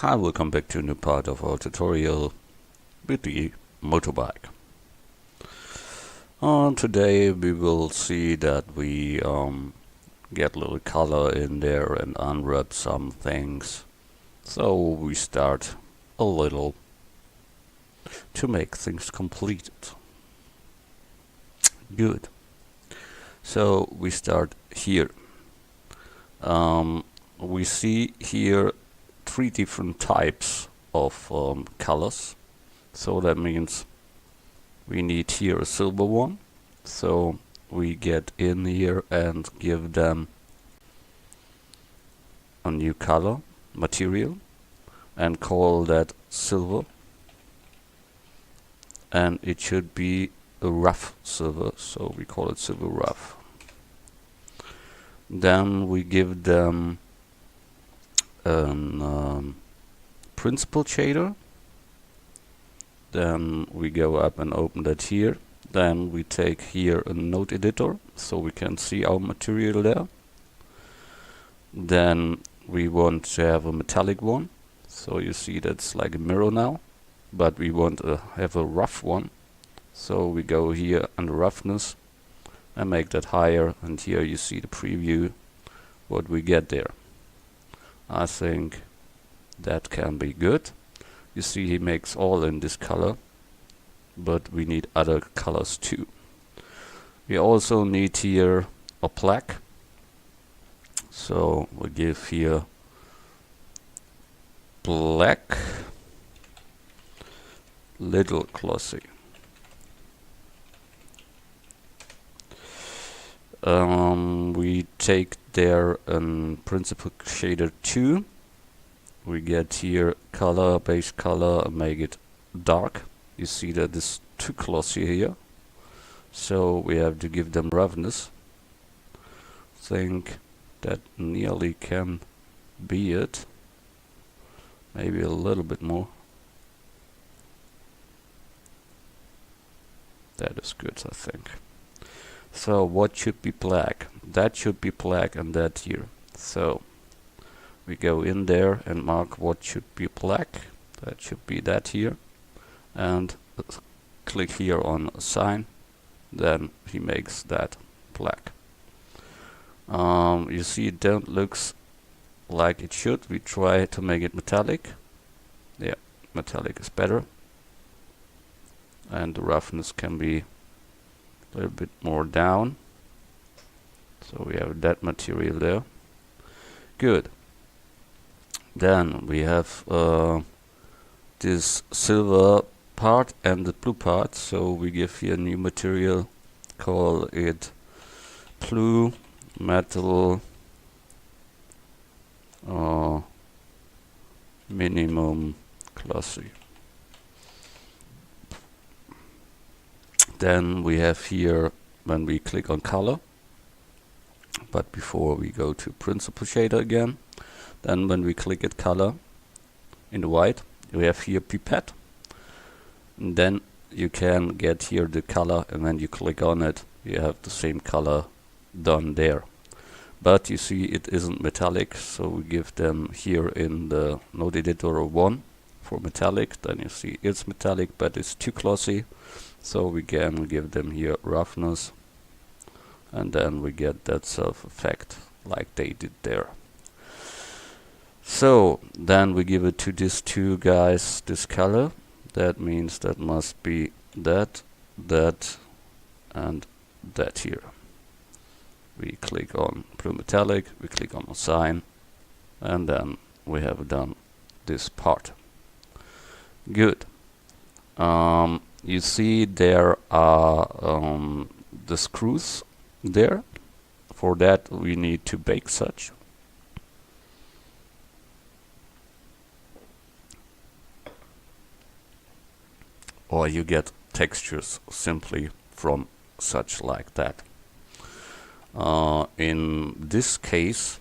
Hi, welcome back to a new part of our tutorial with the motorbike. Today we will see that we get a little color in there and unwrap some things. So we start a little to make things completed. Good. So we start here. We see here three different types of colors. So that means we need here a silver one. So we get in here and give them a new color material and call that silver. And it should be a rough silver, so we call it silver rough. Then we give them a principal shader. Then we go up and open that here. Then we take here a node editor so we can see our material there. Then we want to have a metallic one, so you see that's like a mirror now, but we want to have a rough one, so we go here under roughness and make that higher, and here you see the preview what we get there. I think that can be good. You see he makes all in this color, but we need other colors too. We also need here a black, so we give here black, little glossy. We take there principal shader 2. We get here color, base color, and make it dark. You see that it's too glossy here, so we have to give them roughness. Think that nearly can be it. Maybe a little bit more. That is good, I think. So what should be black? That should be black, and that here. So we go in there and mark what should be black. That should be that here. And click here on assign. Then he makes that black. You see it don't looks like it should. We try to make it metallic. Yeah, metallic is better. And the roughness can be a little bit more down. So we have that material there. Good. Then we have this silver part and the blue part. So we give here a new material, call it blue metal minimum glossy. Then we have here when we click on color, but before we go to principal shader again, then when we click at color in the white, we have here pipette, and then you can get here the color, and when you click on it you have the same color done there. But you see it isn't metallic, so we give them here in the node editor 1 for metallic. Then you see it's metallic, but it's too glossy, so we can give them here roughness, and then we get that self effect like they did there. So then we give it to these two guys this color. That means that must be that, that, and that here. We click on blue metallic, we click on assign, and then we have done this part. Good. You see there are the screws there. For that we need to bake such. Or you get textures simply from such like that. In this case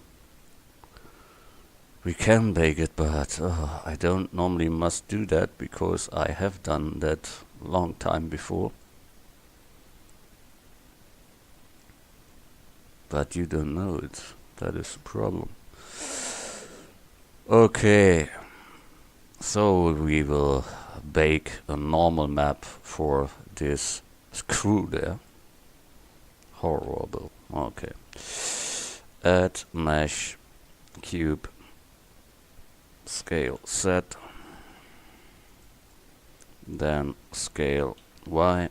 we can bake it, but I don't normally must do that because I have done that long time before. But you don't know it. That is the problem. Okay. So we will bake a normal map for this screw there. Horrible. Okay. Add mesh cube scale Z, then scale Y,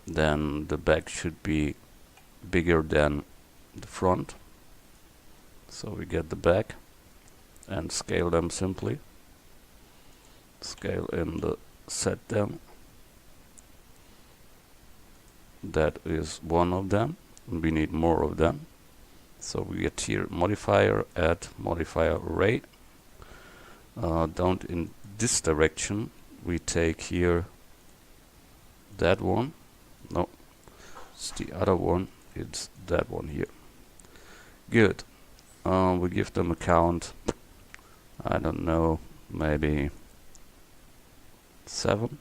then the back should be bigger than the front, so we get the back and scale them simply. Scale in the set them. That is one of them. We need more of them. So we get here modifier, add modifier array. Down in this direction, we take here that one. No, it's the other one. It's that one here. Good. We give them a count. I don't know, maybe 7.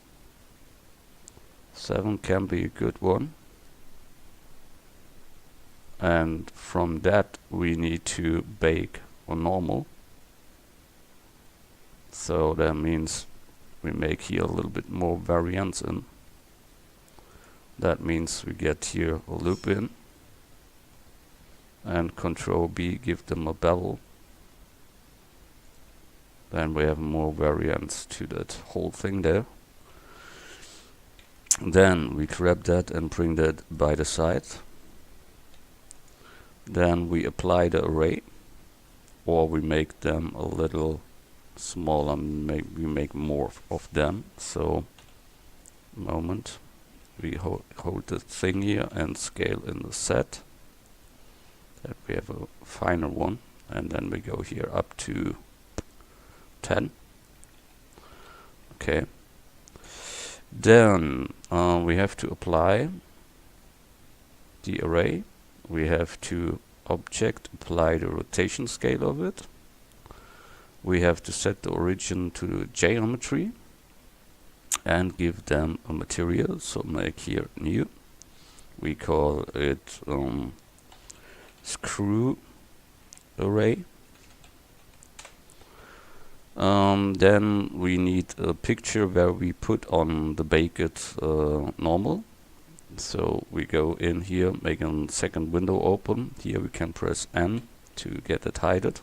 7 can be a good one. And from that we need to bake on normal. So that means we make here a little bit more variance in. That means we get here a loop in. And Control B, give them a bevel. Then we have more variance to that whole thing there. Then we grab that and bring that by the side. Then we apply the array, or we make them a little smaller, we make more of them. So, moment, we hold the thing here and scale in the set. That we have a finer one, and then we go here up to 10. Okay. Then we have to apply the array. We have to object apply the rotation scale of it. We have to set the origin to geometry and give them a material. So make here new. We call it screw array. Then we need a picture where we put on the baked normal. So we go in here, make a second window open. Here we can press N to get it hidden.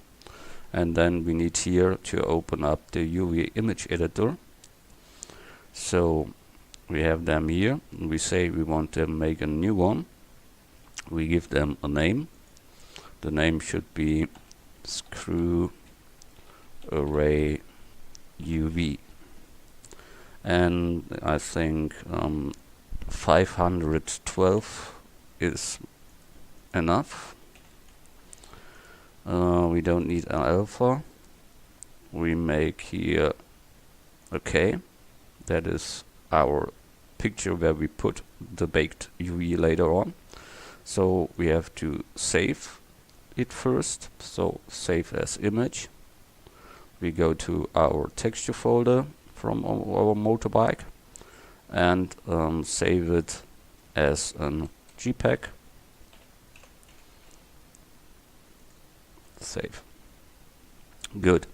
And then we need here to open up the UV image editor. So we have them here. We say we want to make a new one. We give them a name. The name should be screw array UV. And I think 512 is enough. We don't need an alpha. We make here okay. That is our picture where we put the baked UV later on. So we have to save it first. So save as image. We go to our texture folder from our motobike and save it as an JPEG. Save. Good.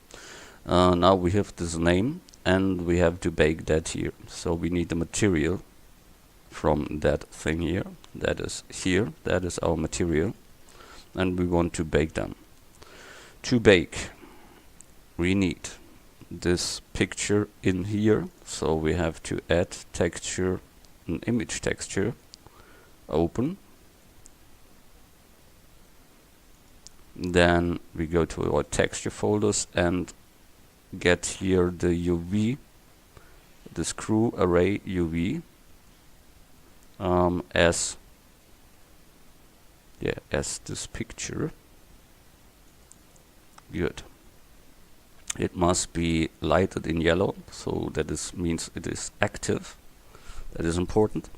Now we have this name and we have to bake that here. So we need the material from that thing here. That is here. That is our material. And we want to bake them. To bake, we need this picture in here. So we have to add texture, an image texture, open. Then we go to our texture folders and get here the UV, the screw array UV as this picture. Good. It must be lighted in yellow, so that means it is active. That is important.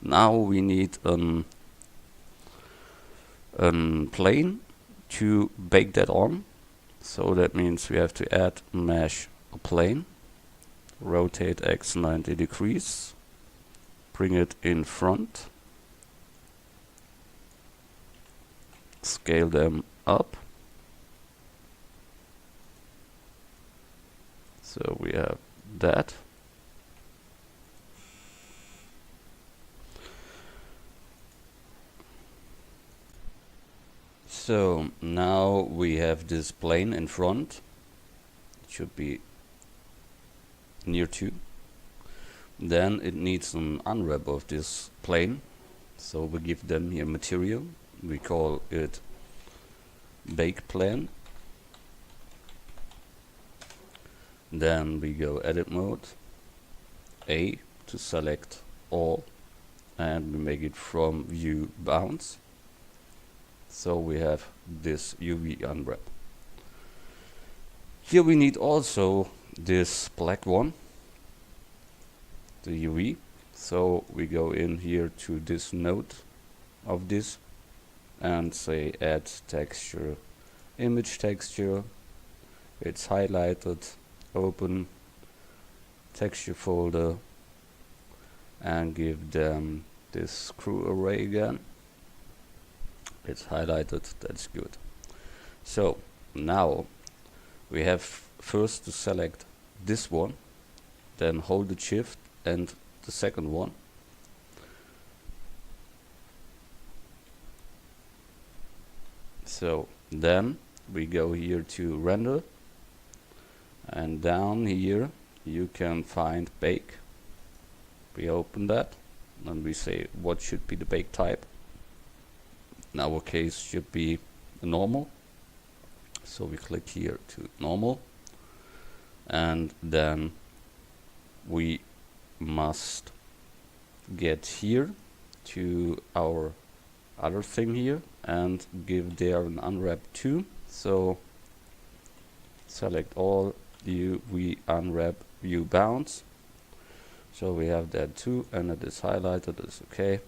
Now we need a plane to bake that on. So that means we have to add mesh a plane, rotate X 90 degrees, bring it in front, scale them up, So we have that. So now we have this plane in front. It should be near to. Then it needs an unwrap of this plane. So we give them here material. We call it bake plane. Then we go edit mode, A to select all, and we make it from view bounds. So we have this UV unwrap. Here we need also this black one, the UV. So we go in here to this node of this and say add texture, image texture. It's highlighted, open texture folder and give them this screw array again. It's highlighted, that's good. So now we have first to select this one, then hold the shift and the second one. So then we go here to render, and down here you can find bake. We open that and we say what should be the bake type. In our case should be normal, so we click here to normal, and then we must get here to our other thing here and give there an unwrap too. So select all, we unwrap view bounds. So we have that too, and it is highlighted, it's okay.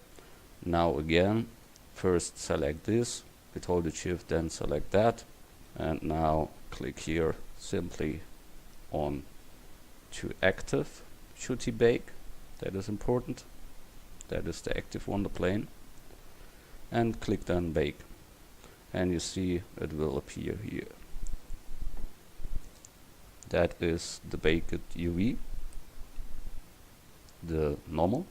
Now again, first select this, with hold the shift, then select that, and now click here simply on to active. Should he bake? That is important. That is the active one, the plane. And click then bake. And you see it will appear here. That is the baked UV, the normal.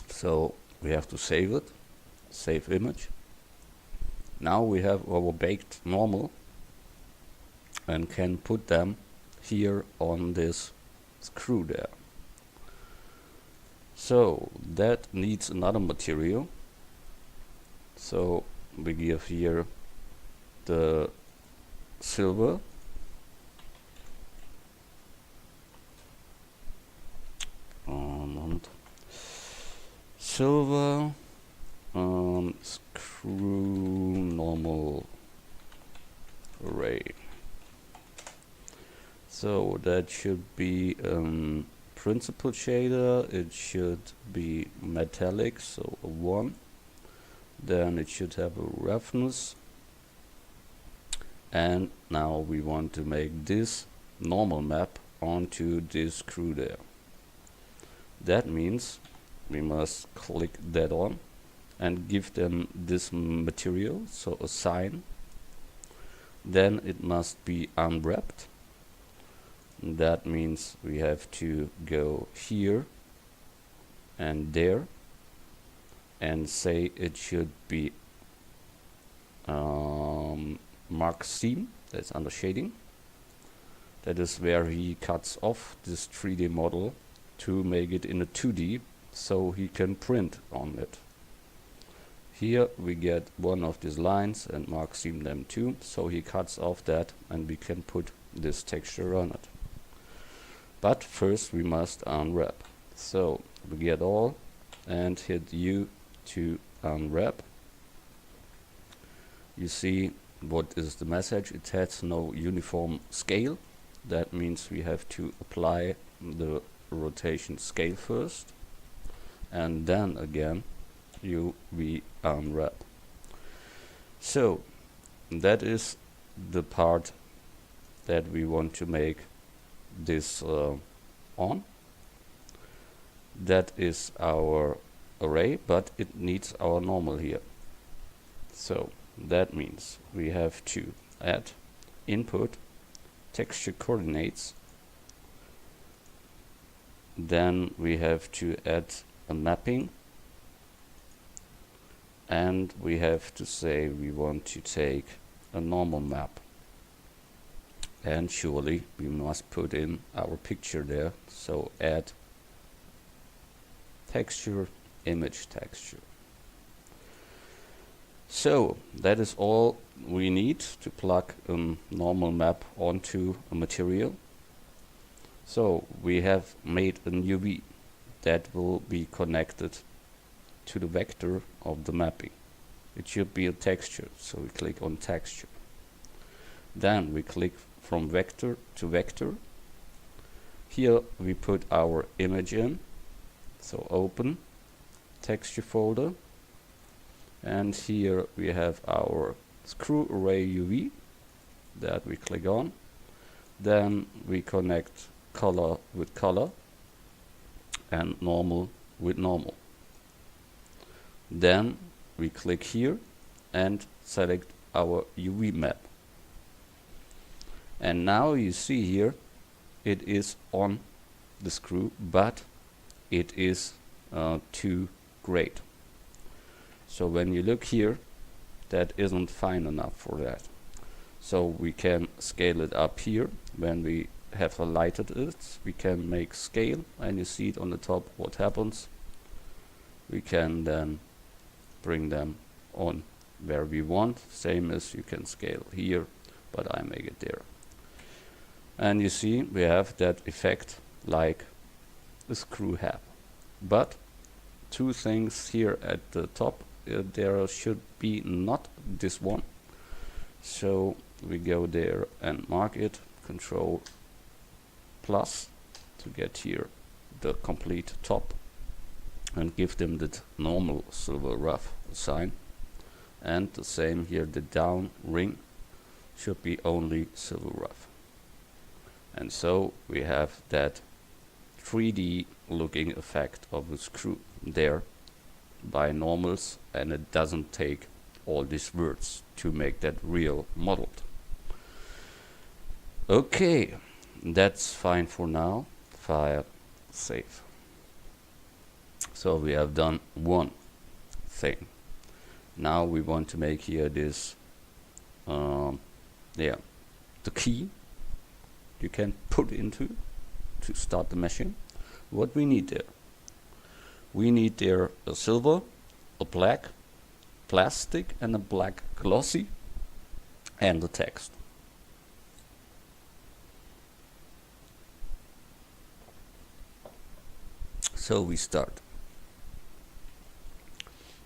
So we have to save it, save image. Now we have our baked normal and can put them here on this screw there. So that needs another material. So we give here the silver. Silver screw normal array. So that should be principal shader. It should be metallic, so a 1. Then it should have a roughness. And now we want to make this normal map onto this screw there. That means we must click that on and give them this material, so a sign. Then it must be unwrapped. That means we have to go here and there and say it should be mark seam, that's under shading. That is where he cuts off this 3D model to make it in a 2D, so he can print on it. Here we get one of these lines and mark seam them too, so he cuts off that and we can put this texture on it. But first we must unwrap. So we get all and hit U to unwrap. You see what is the message? It has no uniform scale. That means we have to apply the rotation scale first, and then again we unwrap. So that is the part that we want to make this on. That is our array, but it needs our normal here. So that means we have to add input texture coordinates. Then we have to add a mapping, and we have to say we want to take a normal map, and surely we must put in our picture there. So add texture, image texture. So that is all we need to plug a normal map onto a material. So we have made an UV that will be connected to the vector of the mapping. It should be a texture, so we click on texture. Then we click from vector to vector. Here we put our image in, so open texture folder, and here we have our screw array UV that we click on. Then we connect color with color and normal with normal. Then we click here and select our UV map. And now you see here it is on the screw, but it is too great. So when you look here, that isn't fine enough for that. So we can scale it up here. When we have highlighted it, we can make scale, and you see it on the top what happens. We can then bring them on where we want, same as you can scale here, but I make it there. And you see we have that effect like the screw have. But two things here at the top, there should be not this one. So we go there and mark it, Control plus to get here the complete top, and give them the normal silver rough sign. And the same here, the down ring should be only silver rough. And so we have that 3D looking effect of a screw there by normals, and it doesn't take all these words to make that real modeled. Okay, that's fine for now. File, save. So we have done one thing. Now we want to make here this the key you can put into to start the machine. What we need there? We need there a silver, a black plastic, and a black glossy, and the text. So we start.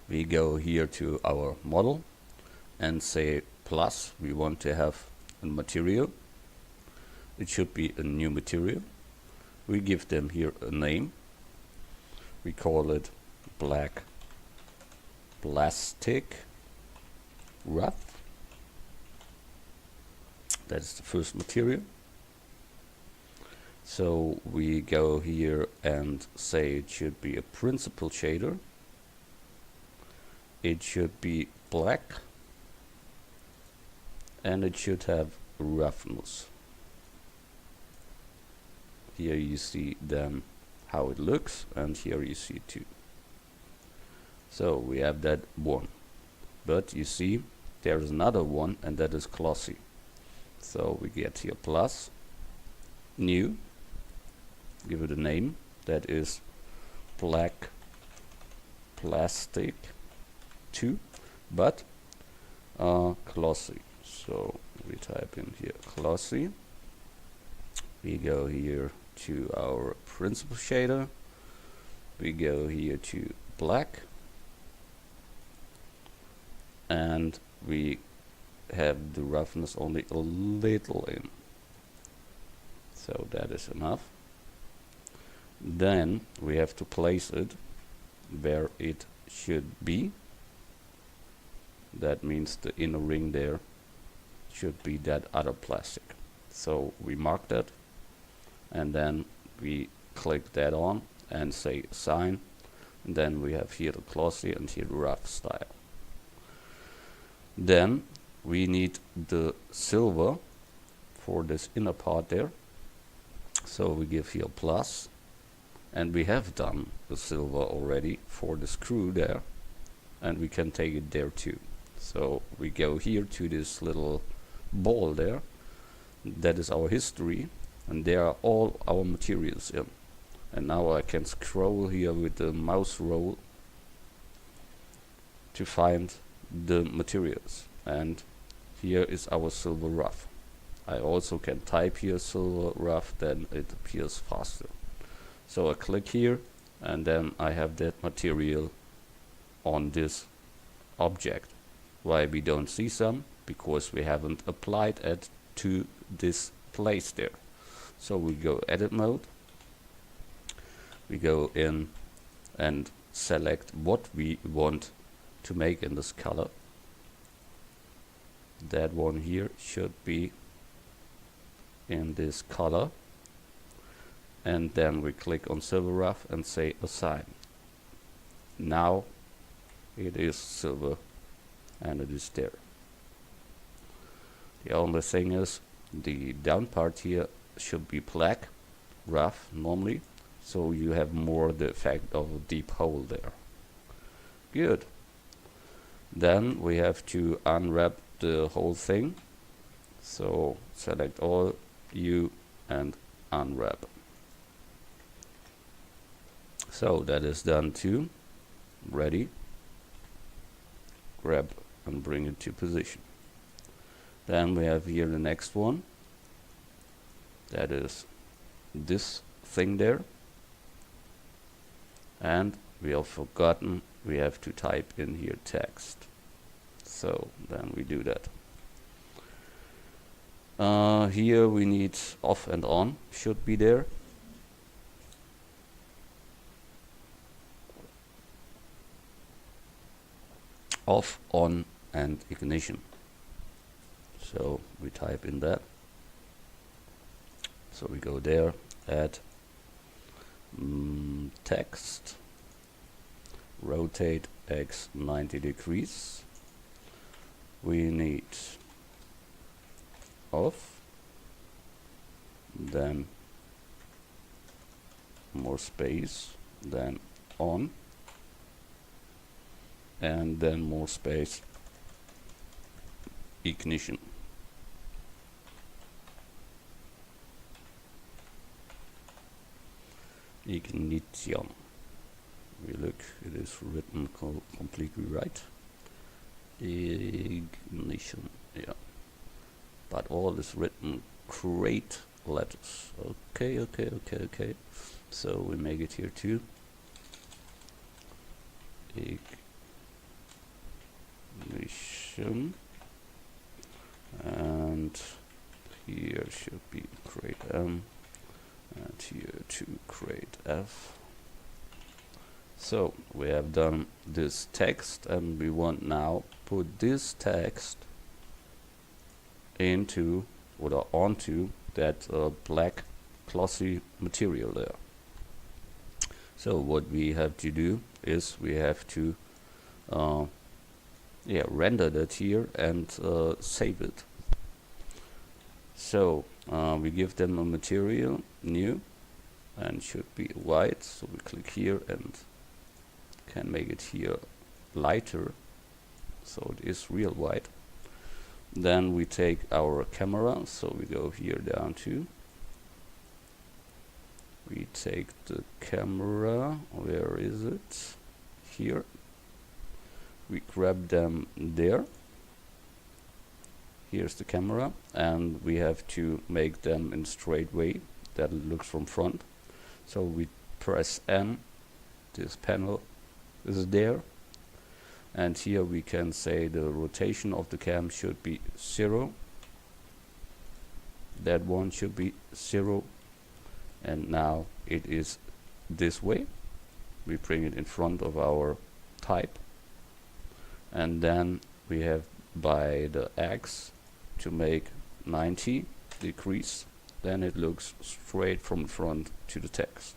We go here to our model and say plus. We want to have a material. It should be a new material. We give them here a name. We call it black plastic rough. That's the first material. So we go here and say it should be a principal shader. It should be black, and it should have roughness. Here you see then how it looks, and here you see two. So we have that one, but you see there's another one, and that is glossy. So we get here plus, new, give it a name, that is black plastic 2, but glossy. So we type in here glossy. We go here to our principal shader. We go here to black, and we have the roughness only a little in. So that is enough. Then we have to place it where it should be. That means the inner ring there should be that other plastic. So we mark that, and then we click that on and say assign, and then we have here the glossy and here the rough style. Then we need the silver for this inner part there. So we give here plus, and we have done the silver already for the screw there, and we can take it there too. So we go here to this little ball there, that is our history, and there are all our materials in. And now I can scroll here with the mouse roll to find the materials, and here is our silver rough. I also can type here silver rough, then it appears faster. So I click here, and then I have that material on this object. Why we don't see some? Because we haven't applied it to this place there. So we go edit mode, we go in and select what we want to make in this color. That one here should be in this color, and then we click on silver rough and say assign. Now it is silver and it is there. The only thing is the down part here should be black, rough normally, so you have more the effect of a deep hole there. Good. Then we have to unwrap the whole thing. So select all, U, and unwrap. So that is done too. Ready. Grab and bring it to position. Then we have here the next one. That is this thing there. And we have forgotten we have to type in here text. So then we do that. Here we need off and on, should be there. Off, on, and ignition. So we type in that. So we go there, add text, rotate X 90 degrees. We need off, then more space, then on, and then more space, ignition. Ignition. We look, it is written completely right. Ignition, yeah. But all is written great letters. Okay. So we make it here too. Ignition. And here should be create M. And here to create F. So we have done this text, and we want now put this text into or onto that black glossy material there. So what we have to do is we have to render that here and save it. So we give them a material new, and should be white. So we click here and can make it here lighter, so it is real white. Then we take our camera, so we go here down to, we take the camera, where is it? Here. We grab them there. Here's the camera, and we have to make them in straight way that it looks from front. So we press N, this panel is there, and here we can say the rotation of the cam should be 0, that one should be 0, and now it is this way. We bring it in front of our type, and then we have by the X to make 90 degrees, then it looks straight from front to the text.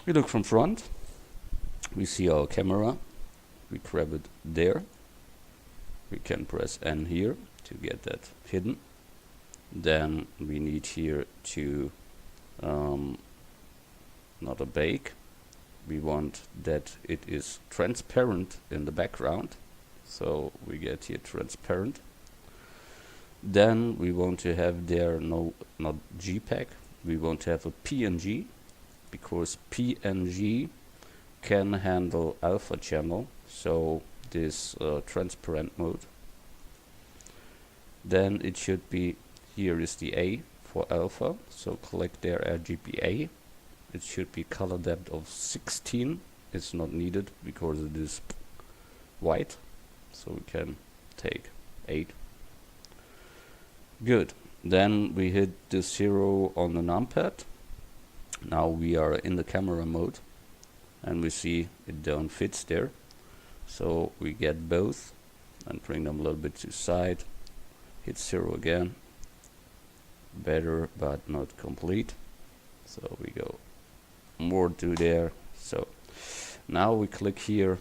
We look from front, we see our camera, we grab it there, we can press N here to get that hidden, Then we need here to not a bake. We want that it is transparent in the background, so we get here transparent. Then we want to have there not JPEG, we want to have a PNG, because PNG can handle alpha channel, so this transparent mode. Then it should be, here is the A for alpha, so click there RGBA. It should be color depth of 16. It's not needed because it is white, so we can take 8. Good. Then we hit the 0 on the numpad. Now we are in the camera mode and we see it don't fit there, so we get both and bring them a little bit to side, hit 0 again, better but not complete, so we go more to there. So now we click here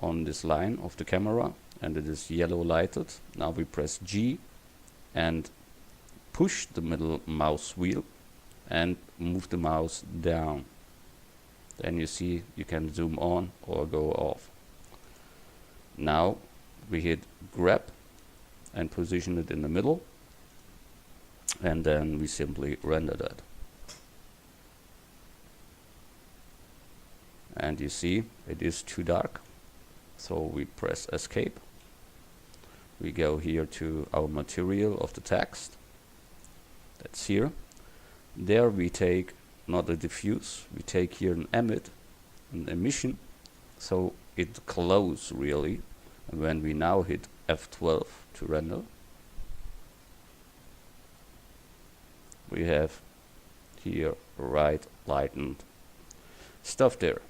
on this line of the camera and it is yellow lighted. Now we press G and push the middle mouse wheel and move the mouse down. Then you see you can zoom on or go off. Now we hit grab and position it in the middle, and then we simply render that. And you see it is too dark, so we press escape. We go here to our material of the text. That's here. There we take not a diffuse, we take here an emission, so it close really. And when we now hit F12 to render, we have here right lightened stuff there.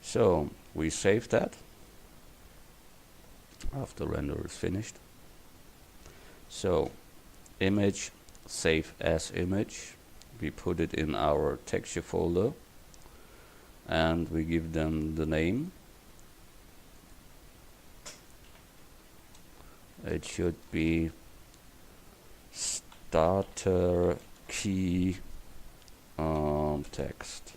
So we save that after render is finished. So image, save as image, we put it in our texture folder and we give them the name. It should be starter key text.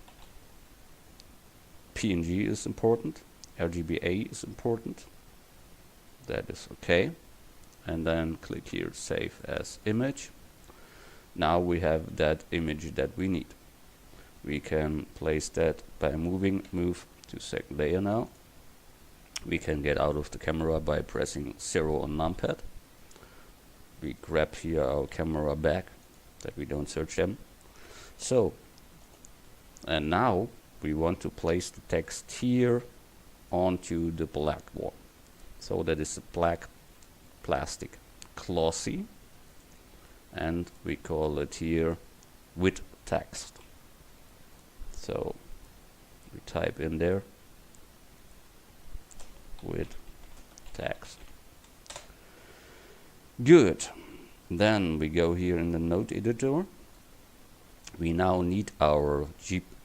PNG is important, RGBA is important, that is okay, and then click here save as image. Now we have that image that we need. We can place that by move to second layer now. We can get out of the camera by pressing 0 on numpad. We grab here our camera back that we don't search them. So, and now we want to place the text here onto the black one. So that is a black plastic glossy, and we call it here with text. So we type in there with text. Good. Then we go here in the node editor. We now need our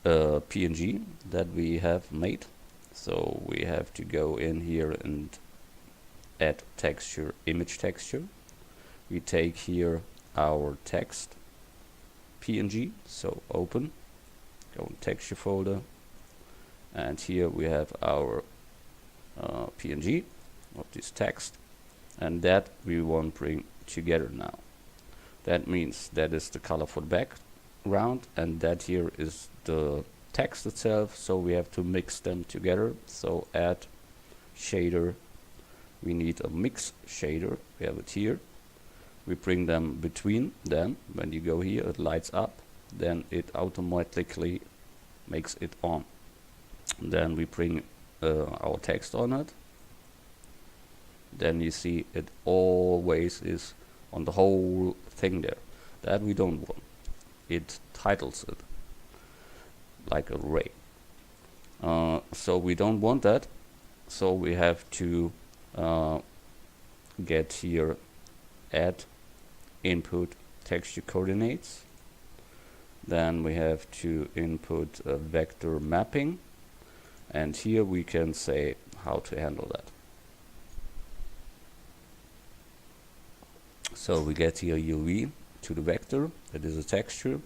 PNG that we have made. So we have to go in here and add texture, image texture. We take here our text PNG, so open, go in texture folder, and here we have our PNG of this text, and that we want to bring together now. That means that is the color for the background, and that here is the text itself, so we have to mix them together. So add shader, we need a mix shader, we have it here. We bring them between them. When you go here it lights up, then it automatically makes it on. Then we bring our text on it. Then you see it always is on the whole thing there. That we don't want. It titles it like an array. So we don't want that. So we have to get here add input texture coordinates. Then we have to input a vector mapping, And here we can say how to handle that. So we get here UV to the vector, that is a texture,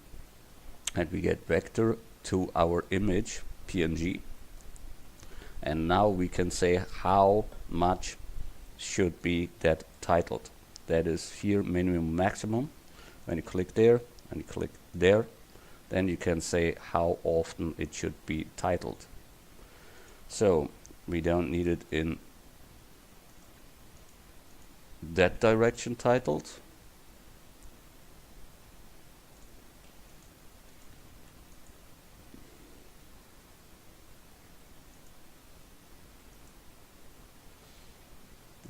and we get vector to our image PNG. And now we can say how much should be that titled. That is here minimum maximum. When you click there and you click there, then you can say how often it should be titled. So we don't need it in that direction titled.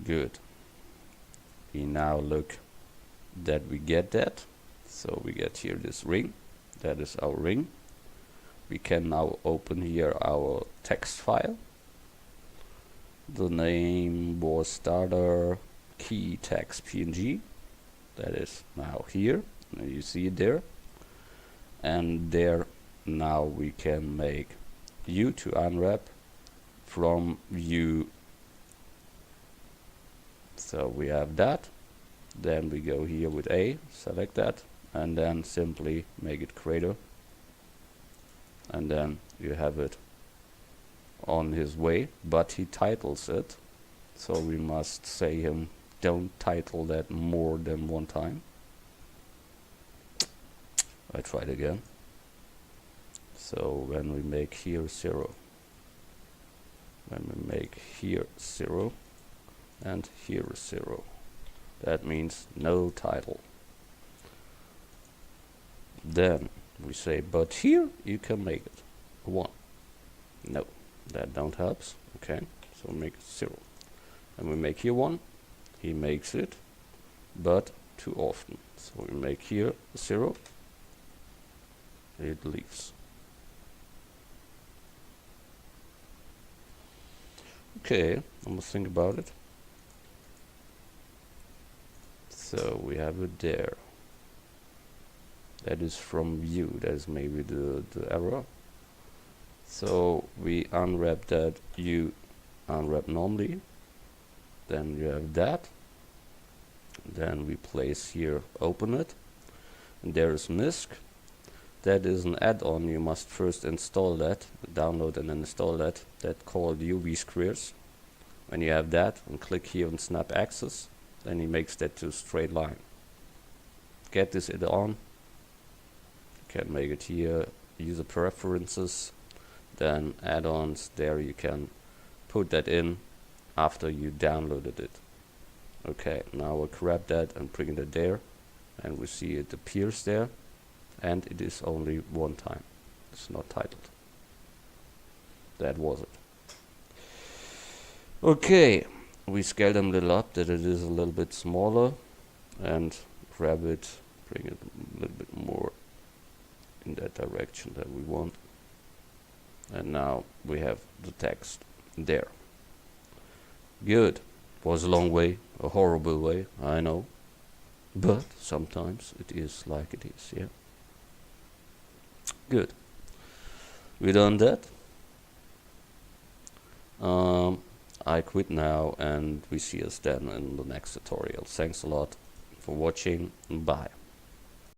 Good. We now look that we get that. So we get here this ring. That is our ring. We can now open here our text file. The name was starter key text PNG. That is now here. You see it there. And there now we can make view to unwrap from view. So we have that. Then we go here with A, select that, and then simply make it creator. And then you have it on his way, but he titles it. So we must say him, don't title that more than one time. I tried again. So when we make here 0, when we make here 0, and here 0, that means no title. Then we say, but here you can make it 1. No, that don't helps. Okay, so make it 0. And we make here 1, he makes it, but too often. So we make here 0, it leaves. Okay, I must think about it. So we have it there. That is from view. That is maybe the error. So we unwrap that, you unwrap normally. Then you have that. Then we place here, open it. And there is MISC. That is an add-on. You must first install that, download and install that. That called UV Squares. When you have that, and click here on Snap Axis, then he makes that to a straight line. Get this add-on. You can make it here, user preferences, then add-ons. There you can put that in after you downloaded it. Okay, now we'll grab that and bring it there, and we see it appears there, and it is only one time. It's not titled. That was it. Okay, we scale them a little up that it is a little bit smaller, and grab it, bring it a little bit more in that direction that we want. And now we have the text there. Good. Was a long way, a horrible way, I know. But sometimes it is like it is, yeah. Good. We done that. I quit now, and we see us then in the next tutorial. Thanks a lot for watching. Bye.